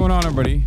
going on, everybody?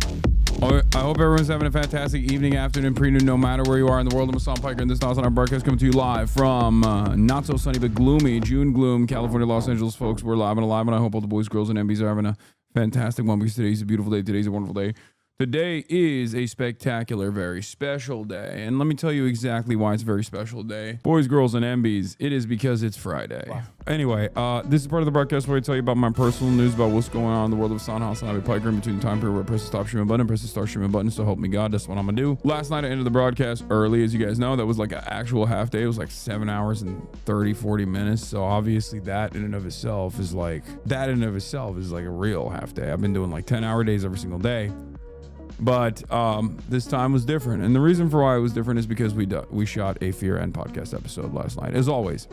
I hope everyone's having a fantastic evening, afternoon, pre-noon, no matter where you are in the world. I'm Hassan Piker, and this is on our broadcast coming to you live from not so sunny but gloomy June gloom, California, Los Angeles, folks. We're live and alive, and I hope all the boys, girls, and MBs are having a fantastic one because today's a beautiful day. Today's a wonderful day. Today is a spectacular, very special day. And let me tell you exactly why it's a very special day. Boys, girls, and MBs, it is because it's Friday. Wow. Anyway, this is part of the broadcast where I tell you about my personal news about what's going on in the world of Hassan Piker in between the time period where I press the stop streaming button and press the start streaming button. So help me God, that's what I'm going to do. Last night I ended the broadcast early, as you guys know. That was like an actual half day. It was like 7 hours and 30, 40 minutes. So obviously that in and of itself is like a real half day. I've been doing like 10-hour days every single day. But this time was different. And the reason for why it was different is because we shot a Fear End podcast episode last night, as always.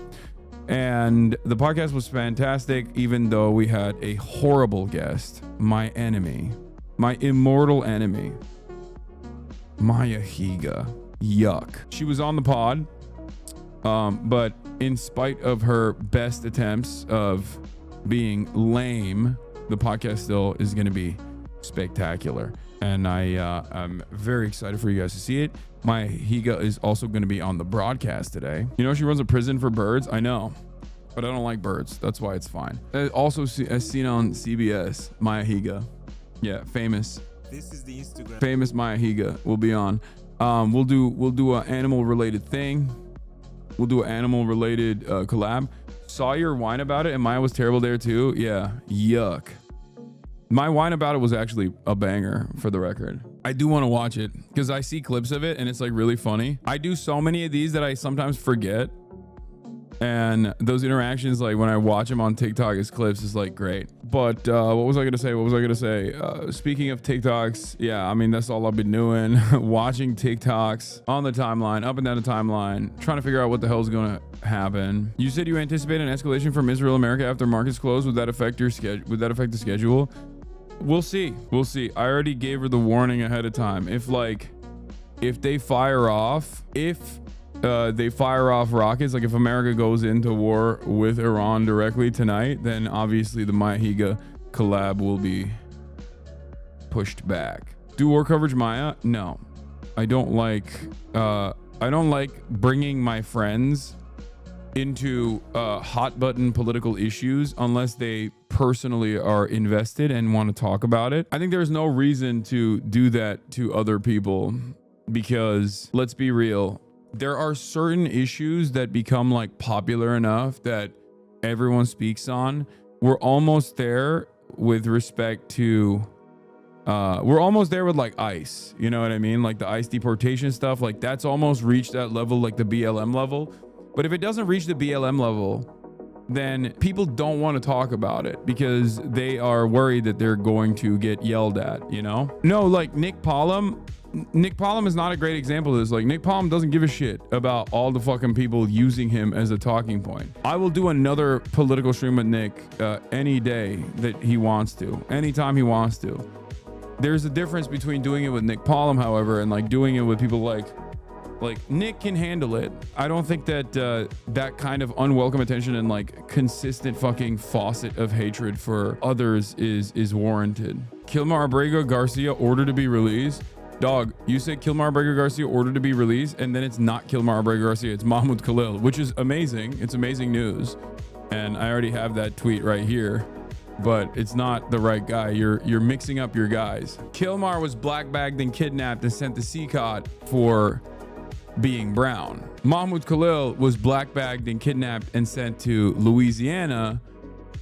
And the podcast was fantastic, even though we had a horrible guest, my enemy, my immortal enemy, Maya Higa. Yuck. She was on the pod, but in spite of her best attempts of being lame, the podcast still is going to be spectacular. And I'm very excited for you guys to see it. Maya Higa is also going to be on the broadcast today. You know, she runs a prison for birds. I know, but I don't like birds. That's why it's fine. Also, as seen on CBS, Maya Higa. Yeah, famous. This is the Instagram. Famous Maya Higa will be on. We'll do an animal related thing. We'll do an animal related collab. Saw your whine about it, and Maya was terrible there too. Yeah, yuck. My whine about it was actually a banger, for the record. I do want to watch it because I see clips of it and it's like really funny. I do so many of these that I sometimes forget. And those interactions, like when I watch them on TikTok as clips, is like great. But what was I going to say? Speaking of TikToks, yeah, I mean, that's all I've been doing. Watching TikToks on the timeline, up and down the timeline, trying to figure out what the hell is going to happen. You said you anticipate an escalation from Israel, America after markets close. Would that affect your schedule? Would that affect the schedule? We'll see. I already gave her the warning ahead of time. If they fire off rockets, like if America goes into war with Iran directly tonight, then obviously the Maya Higa collab will be pushed back. Do war coverage, Maya? No, I don't like bringing my friends into hot button political issues unless they personally are invested and want to talk about it. I think there's no reason to do that to other people because, let's be real, there are certain issues that become like popular enough that everyone speaks on. We're almost there with respect to we're almost there with like ICE, you know what I mean? Like the ICE deportation stuff, like that's almost reached that level, like the BLM level. But if it doesn't reach the BLM level, then people don't want to talk about it because they are worried that they're going to get yelled at, you know? No, like Nick Palm is not a great example of this. Like Nick Palm doesn't give a shit about all the fucking people using him as a talking point. I will do another political stream with Nick any day that he wants to, anytime he wants to. There's a difference between doing it with Nick Palm, however, and like doing it with people like Nick can handle it. I don't think that that kind of unwelcome attention and like consistent fucking faucet of hatred for others is warranted. Kilmar Abrego Garcia ordered to be released. Dog, you said Kilmar Abrego Garcia ordered to be released, and then it's not Kilmar Abrego Garcia, it's MAHMOUD KHALIL, which is amazing. It's amazing news, and I already have that tweet right here. But it's not the right guy. You're mixing up your guys. Kilmar was black bagged and kidnapped and sent to CCOT for being brown. MAHMOUD KHALIL was black bagged and kidnapped and sent to Louisiana,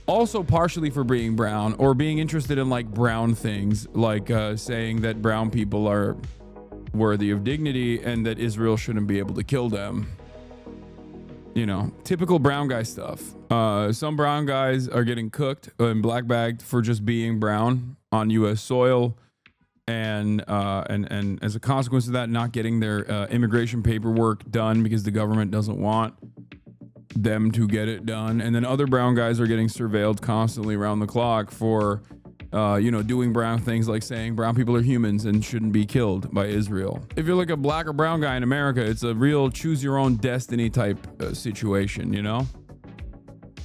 also partially for being brown or being interested in like brown things, like saying that brown people are worthy of dignity and that Israel shouldn't be able to kill them. You know, typical brown guy stuff. Some brown guys are getting cooked and black bagged for just being brown on U.S. soil. And as a consequence of that, not getting their immigration paperwork done because the government doesn't want them to get it done. And then other brown guys are getting surveilled constantly around the clock for, doing brown things like saying brown people are humans and shouldn't be killed by Israel. If you're like a black or brown guy in America, it's a real choose your own destiny type situation, you know?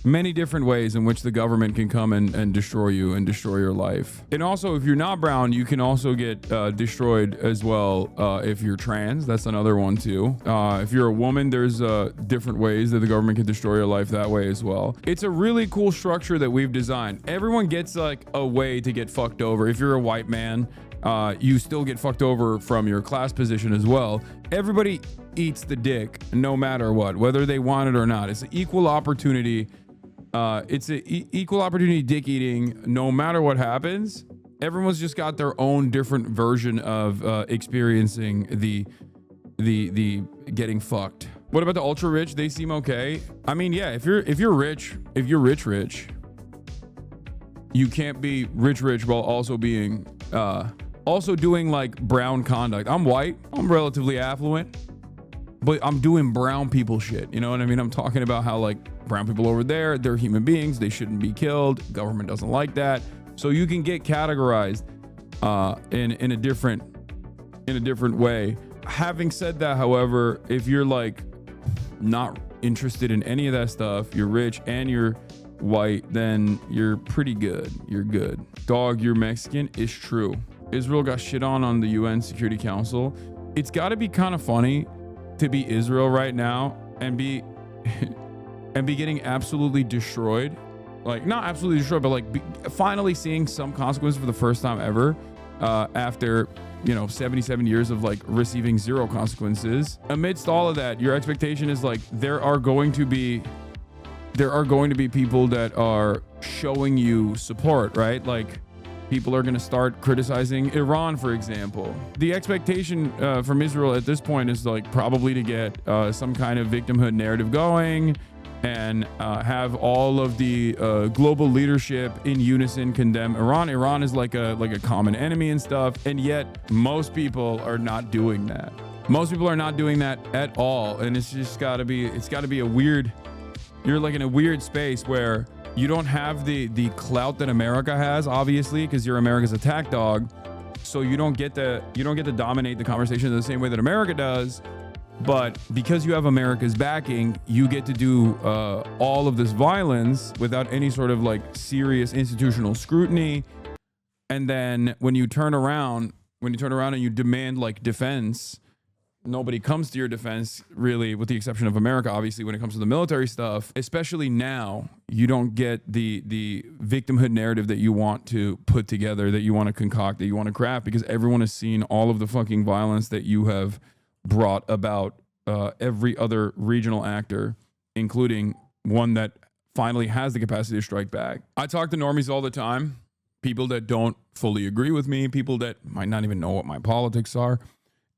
many different ways in which the government can come and destroy you and destroy your life. And also, if you're not brown, you can also get destroyed as well if you're trans. That's another one too. If you're a woman, there's different ways that the government can destroy your life that way as well. It's a really cool structure that we've designed. Everyone gets like a way to get fucked over. If you're a white man, you still get fucked over from your class position as well. Everybody eats the dick no matter what, whether they want it or not. It's an equal opportunity. It's an equal opportunity dick eating no matter what happens. Everyone's just got their own different version of experiencing the getting fucked. What about the ultra rich? They seem okay. I mean, yeah, if you're rich, you can't be rich while also being also doing like brown conduct. I'm white, I'm relatively affluent, but I'm doing brown people shit. You know what I mean? I'm talking about how like brown people over there, they're human beings, they shouldn't be killed. Government doesn't like that. So you can get categorized in a different way. Having said that, however, if you're like not interested in any of that stuff, you're rich and you're white, then you're pretty good. You're good. Dog, you're Mexican is true. Israel got shit on the UN Security Council. It's got to be kind of funny to be Israel right now and be getting absolutely destroyed. Like, not absolutely destroyed, but like finally seeing some consequences for the first time ever after, 77 years of like receiving zero consequences. Amidst all of that, your expectation is like there are going to be people that are showing you support, right? Like people are going to start criticizing Iran, for example. The expectation from Israel at this point is like probably to get some kind of victimhood narrative going and have all of the global leadership in unison condemn Iran. Iran is like a common enemy and stuff, and yet most people are not doing that. Most people are not doing that at all, and it's got to be a weird. You're like in a weird space where you don't have the clout that America has, obviously, because you're America's attack dog. So you don't get to dominate the conversation the same way that America does. But because you have America's backing, you get to do all of this violence without any sort of like serious institutional scrutiny. And then when you turn around and you demand like defense, nobody comes to your defense, really, with the exception of America, obviously, when it comes to the military stuff. Especially now, you don't get the victimhood narrative that you want to put together, that you want to concoct, that you want to craft, because everyone has seen all of the fucking violence that you have brought about every other regional actor, including one that finally has the capacity to strike back. I talk to normies all the time, people that don't fully agree with me, people that might not even know what my politics are.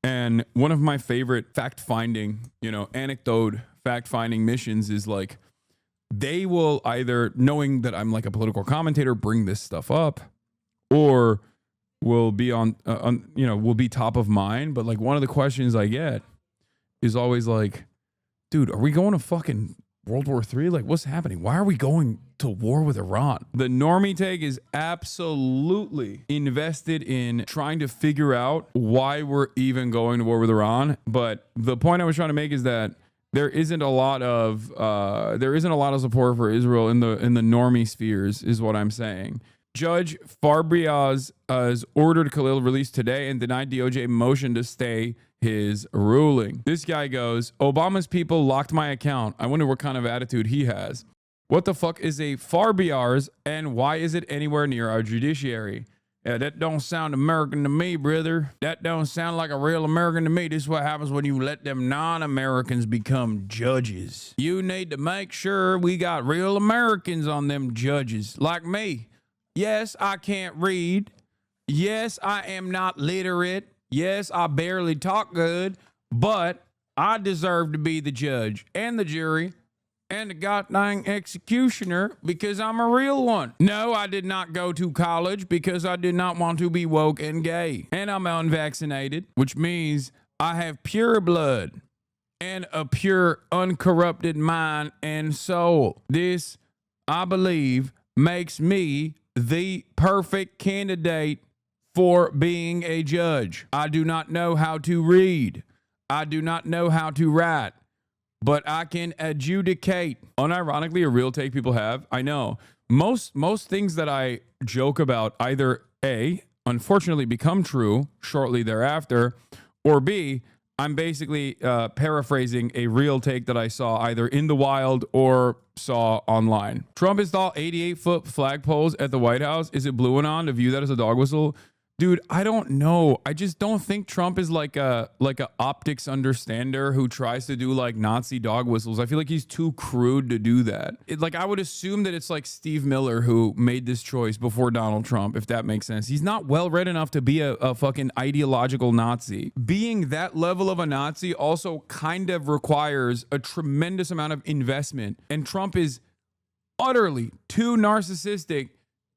And one of my favorite fact-finding, anecdote fact-finding missions is like, they will either, knowing that I'm like a political commentator, bring this stuff up, or will be will be top of mind. But like one of the questions I get is always like, dude, are we going to fucking World War III? Like, what's happening? Why are we going to war with Iran? The normie take is absolutely invested in trying to figure out why we're even going to war with Iran. But the point I was trying to make is that there isn't a lot of support for Israel in the normie spheres, is what I'm saying. Judge Fabriaz has ordered Khalil released today and denied DOJ motion to stay his ruling. This guy goes, Obama's people locked my account. I wonder what kind of attitude he has. What the fuck is a Fabriaz, and why is it anywhere near our judiciary? Yeah, that don't sound American to me, brother. That don't sound like a real American to me. This is what happens when you let them non-Americans become judges. You need to make sure we got real Americans on them judges, like me. Yes, I can't read. Yes, I am not literate. Yes, I barely talk good, but I deserve to be the judge and the jury and the goddamn executioner because I'm a real one. No, I did not go to college because I did not want to be woke and gay. And I'm unvaccinated, which means I have pure blood and a pure, uncorrupted mind and soul. This, I believe, makes me the perfect candidate for being a judge. I do not know how to read. I do not know how to write. but I can adjudicate. Unironically, a real take people have. I know most things that I joke about either A, unfortunately become true shortly thereafter, or B, I'm basically paraphrasing a real take that I saw either in the wild or saw online. Trump installed 88-foot flagpoles at the White House. Is it blue and on to view that as a dog whistle? Dude, I don't know. I just don't think Trump is like a optics understander who tries to do like Nazi dog whistles. I feel like he's too crude to do that. Like I would assume that it's like Steve Miller who made this choice before Donald Trump, if that makes sense. He's not well read enough to be a fucking ideological Nazi. Being that level of a Nazi also kind of requires a tremendous amount of investment. And Trump is utterly too narcissistic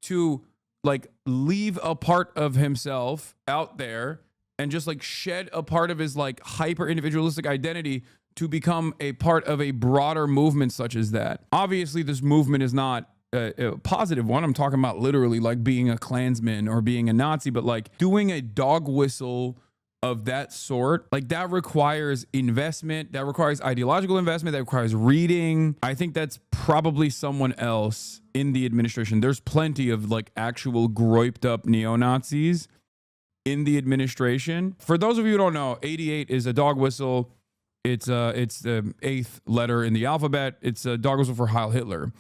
to like leave a part of himself out there and just like shed a part of his like hyper individualistic identity to become a part of a broader movement such as that. Obviously, this movement is not a positive one. I'm talking about literally like being a Klansman or being a Nazi, but like doing a dog whistle of that sort, like that requires investment, that requires ideological investment, that requires reading. I think that's probably someone else in the administration. There's plenty of like actual groiped up neo-Nazis in the administration. For those of you who don't know, 88 is a dog whistle. It's the 8th letter in the alphabet. It's a dog whistle for Heil Hitler.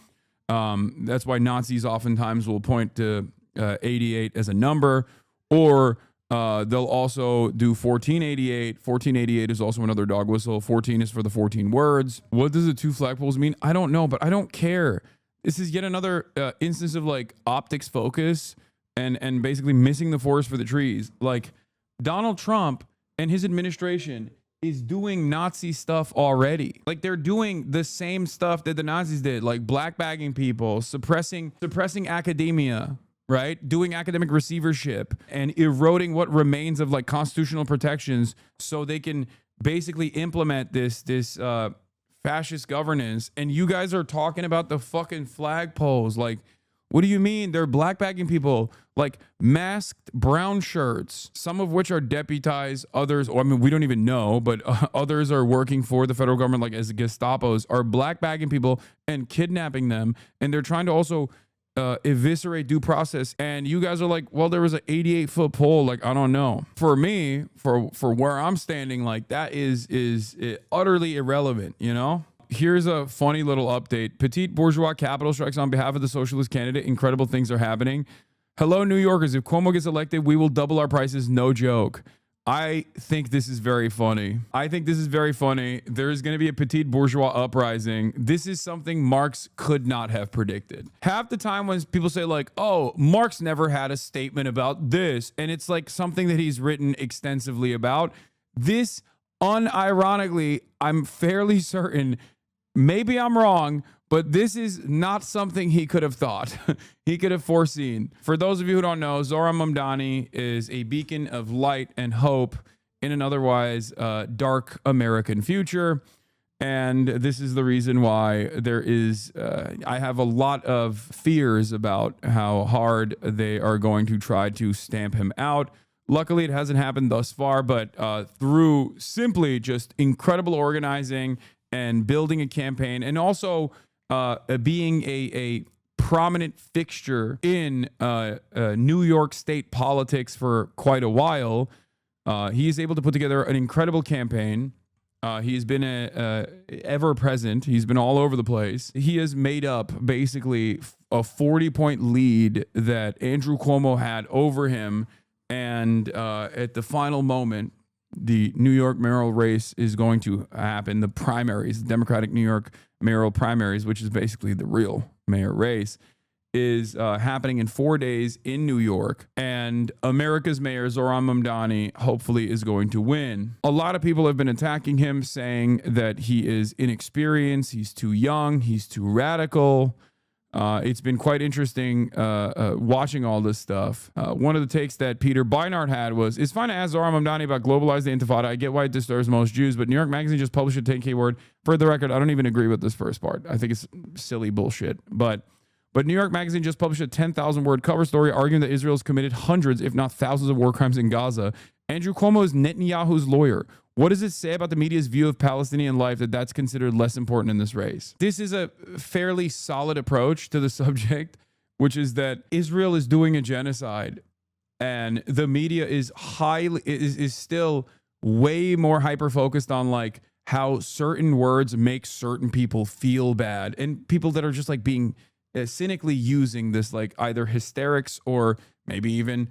That's why Nazis oftentimes will point to 88 as a number, or they'll also do 1488. 1488 is also another dog whistle. 14 is for the 14 words. What does the 2 flagpoles mean? I don't know, but I don't care. This is yet another instance of like optics focus and basically missing the forest for the trees. Like Donald Trump and his administration is doing Nazi stuff already. Like they're doing the same stuff that the Nazis did, like black bagging people, suppressing academia, right? Doing academic receivership and eroding what remains of like constitutional protections so they can basically implement this fascist governance. And you guys are talking about the fucking flagpoles. Like, what do you mean? They're black bagging people, like masked brown shirts, some of which are deputized, others, or I mean, we don't even know, but others are working for the federal government, like as Gestapos, are black bagging people and kidnapping them. And they're trying to also eviscerate due process. And you guys are like, well, there was an 88-foot pole. Like, I don't know. For me, for where I'm standing, like that is utterly irrelevant, you know? Here's a funny little update. Petit Bourgeois capital strikes on behalf of the socialist candidate. Incredible things are happening. Hello, New Yorkers. If Cuomo gets elected, we will double our prices. No joke. I think this is very funny. There's going to be a Petit Bourgeois uprising. This is something Marx could not have predicted. Half the time when people say like, oh, Marx never had a statement about this, and it's like something that he's written extensively about. This, unironically, I'm fairly certain, maybe I'm wrong, but this is not something he could have thought. He could have foreseen. For those of you who don't know, Zohran Mamdani is a beacon of light and hope in an otherwise dark American future. And this is the reason why there is, I have a lot of fears about how hard they are going to try to stamp him out. Luckily, it hasn't happened thus far, but through simply just incredible organizing and building a campaign, and also being a prominent fixture in New York State politics for quite a while, he is able to put together an incredible campaign. He's been ever present. He's been all over the place. He has made up basically a 40-point lead that Andrew Cuomo had over him. And at the final moment, the New York mayoral race is going to happen. The primaries, the Democratic New York mayoral primaries, which is basically the real mayor race, is happening in 4 days in New York. And America's mayor, Zohran Mamdani, hopefully is going to win. A lot of people have been attacking him, saying that he is inexperienced, he's too young, he's too radical. It's been quite interesting watching all this stuff. One of the takes that Peter Beinart had was, it's fine to ask Zohran Mamdani about globalize the Intifada. I get why it disturbs most Jews, but New York Magazine just published a 10K word. For the record, I don't even agree with this first part. I think it's silly bullshit. But New York Magazine just published a 10,000 word cover story arguing that Israel's committed hundreds, if not thousands, of war crimes in Gaza. Andrew Cuomo is Netanyahu's lawyer. What does it say about the media's view of Palestinian life that that's considered less important in this race? This is a fairly solid approach to the subject, which is that Israel is doing a genocide, and the media is still way more hyper focused on like how certain words make certain people feel bad, and people that are just like being cynically using this like either hysterics or maybe even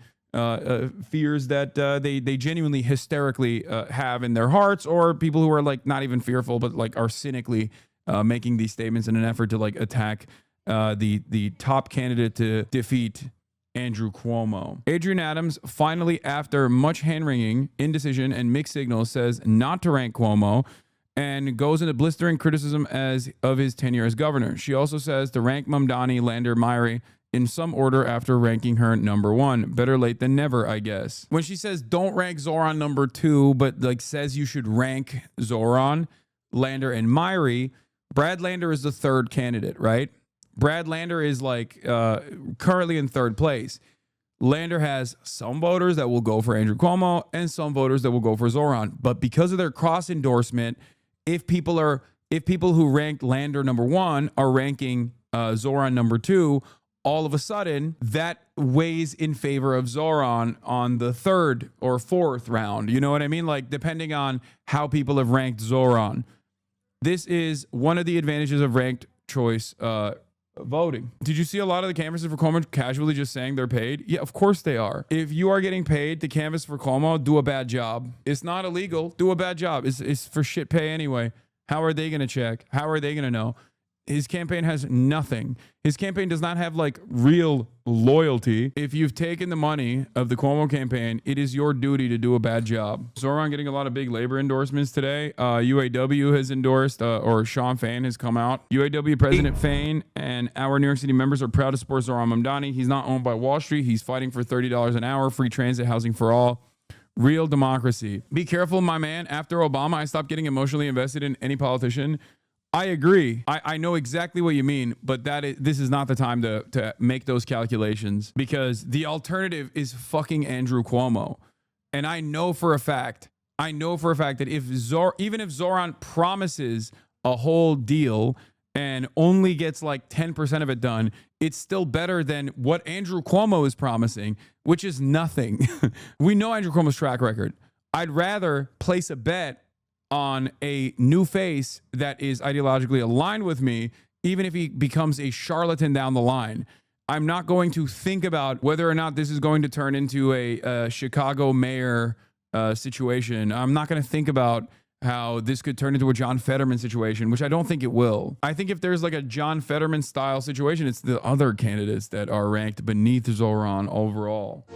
fears that they genuinely hysterically have in their hearts, or people who are like not even fearful but like are cynically making these statements in an effort to like attack the top candidate to defeat Andrew Cuomo. Adrian Adams finally, after much hand-wringing, indecision, and mixed signals, says not to rank Cuomo and goes into blistering criticism of his tenure as governor. She also says to rank Mamdani, Lander, Myrie in some order after ranking her number 1. Better late than never, I guess. When she says don't rank Zohran number 2, but like says you should rank Zohran, Lander, and Myrie, Brad Lander is the third candidate, right? Brad Lander is like currently in third place. Lander has some voters that will go for Andrew Cuomo and some voters that will go for Zohran. But because of their cross endorsement, if people who ranked Lander number 1 are ranking Zohran number 2, all of a sudden that weighs in favor of Zohran on the third or fourth round. You know what I mean? Like depending on how people have ranked Zohran. This is one of the advantages of ranked choice voting. Did you see a lot of the canvassers for Cuomo casually just saying they're paid? Yeah, of course they are. If you are getting paid to canvass for Cuomo, do a bad job. It's not illegal. Do a bad job. It's for shit pay anyway. How are they going to check? How are they going to know? His campaign has nothing. His campaign does not have like real loyalty. If you've taken the money of the Cuomo campaign, it is your duty to do a bad job. Zohran getting a lot of big labor endorsements today. UAW has endorsed, or Sean Fain has come out. UAW President Fain and our New York City members are proud to support Zohran Mamdani. He's not owned by Wall Street. He's fighting for $30 an hour, free transit, housing for all. Real democracy. Be careful, my man. After Obama, I stopped getting emotionally invested in any politician. I agree. I know exactly what you mean, but this is not the time to make those calculations, because the alternative is fucking Andrew Cuomo. And I know for a fact that even if Zohran promises a whole deal and only gets like 10% of it done, it's still better than what Andrew Cuomo is promising, which is nothing. We know Andrew Cuomo's track record. I'd rather place a bet on a new face that is ideologically aligned with me, even if he becomes a charlatan down the line. I'm not going to think about whether or not this is going to turn into a Chicago mayor situation. I'm not going to think about how this could turn into a John Fetterman situation, which I don't think it will. I think if there's like a John Fetterman style situation, it's the other candidates that are ranked beneath Zohran overall.